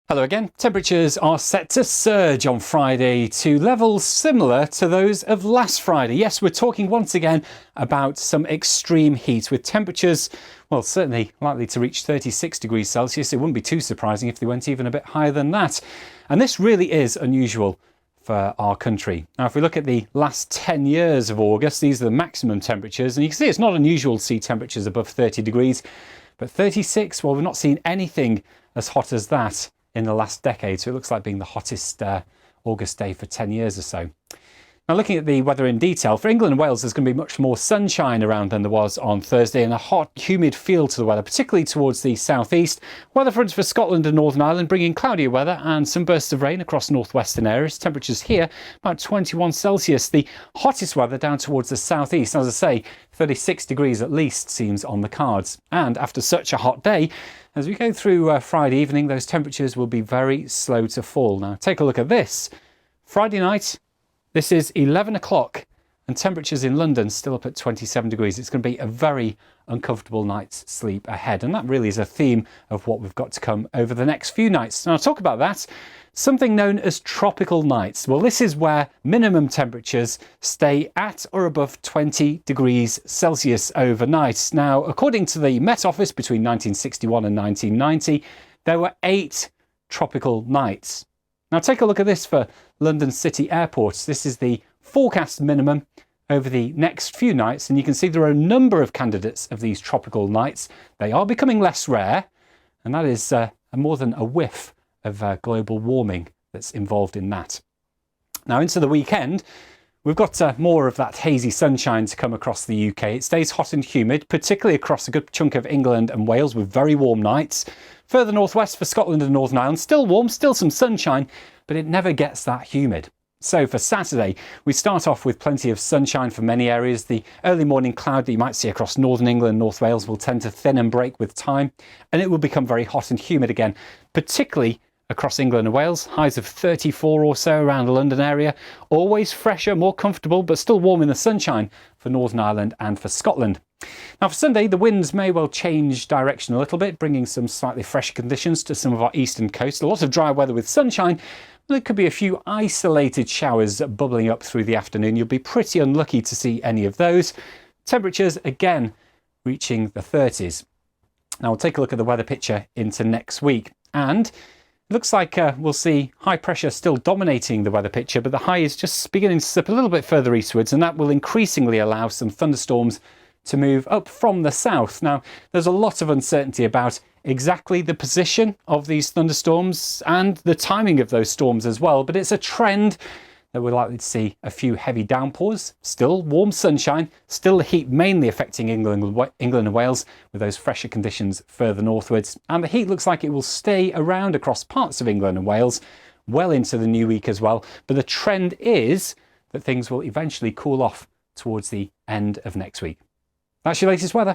Hello again. Temperatures are set to surge on Friday to levels similar to those of last Friday. Yes, we're talking once again about some extreme heat with temperatures, well, certainly likely to reach 36 degrees Celsius. It wouldn't be too surprising if they went even a bit higher than that. And this really is unusual for our country. Now, if we look at the last 10 years of August, these are the maximum temperatures, and you can see it's not unusual to see temperatures above 30 degrees, but 36, well, we've not seen anything as hot as that in the last decade, so it looks like being the hottest August day for 10 years or so. Now, looking at the weather in detail, for England and Wales, there's going to be much more sunshine around than there was on Thursday, and a hot, humid feel to the weather, particularly towards the southeast. Weather fronts for Scotland and Northern Ireland bringing cloudier weather and some bursts of rain across northwestern areas. Temperatures here about 21 Celsius. The hottest weather down towards the southeast. As I say, 36 degrees at least seems on the cards. And after such a hot day, as we go through Friday evening, those temperatures will be very slow to fall. Now, take a look at this. Friday night, this is 11 o'clock and temperatures in London still up at 27 degrees. It's going to be a very uncomfortable night's sleep ahead. And that really is a theme of what we've got to come over the next few nights. Now, I'll talk about that. Something known as tropical nights. Well, this is where minimum temperatures stay at or above 20 degrees Celsius overnight. Now, according to the Met Office, between 1961 and 1990, there were 8 tropical nights. Now, take a look at this for London City airports. This is the forecast minimum over the next few nights, and you can see there are a number of candidates of these tropical nights. They are becoming less rare, and that is more than a whiff of global warming that's involved in that. Now, into the weekend, we've got more of that hazy sunshine to come across the UK. It stays hot and humid, particularly across a good chunk of England and Wales with very warm nights. Further northwest for Scotland and Northern Ireland, still warm, still some sunshine, but it never gets that humid. So for Saturday, we start off with plenty of sunshine for many areas. The early morning cloud that you might see across northern England and North Wales will tend to thin and break with time, and it will become very hot and humid again, particularly across England and Wales. Highs of 34 or so around the London area. Always fresher, more comfortable, but still warm in the sunshine for Northern Ireland and for Scotland. Now, for Sunday, the winds may well change direction a little bit, bringing some slightly fresher conditions to some of our eastern coast. A lot of dry weather with sunshine. There could be a few isolated showers bubbling up through the afternoon. You'll be pretty unlucky to see any of those. Temperatures, again, reaching the 30s. Now, we'll take a look at the weather picture into next week. And it looks like we'll see high pressure still dominating the weather picture, but the high is just beginning to slip a little bit further eastwards, and that will increasingly allow some thunderstorms to move up from the south. Now, there's a lot of uncertainty about exactly the position of these thunderstorms and the timing of those storms as well, but it's a trend that we're likely to see a few heavy downpours, still warm sunshine, still the heat mainly affecting England and Wales with those fresher conditions further northwards. And the heat looks like it will stay around across parts of England and Wales well into the new week as well. But the trend is that things will eventually cool off towards the end of next week. That's your latest weather.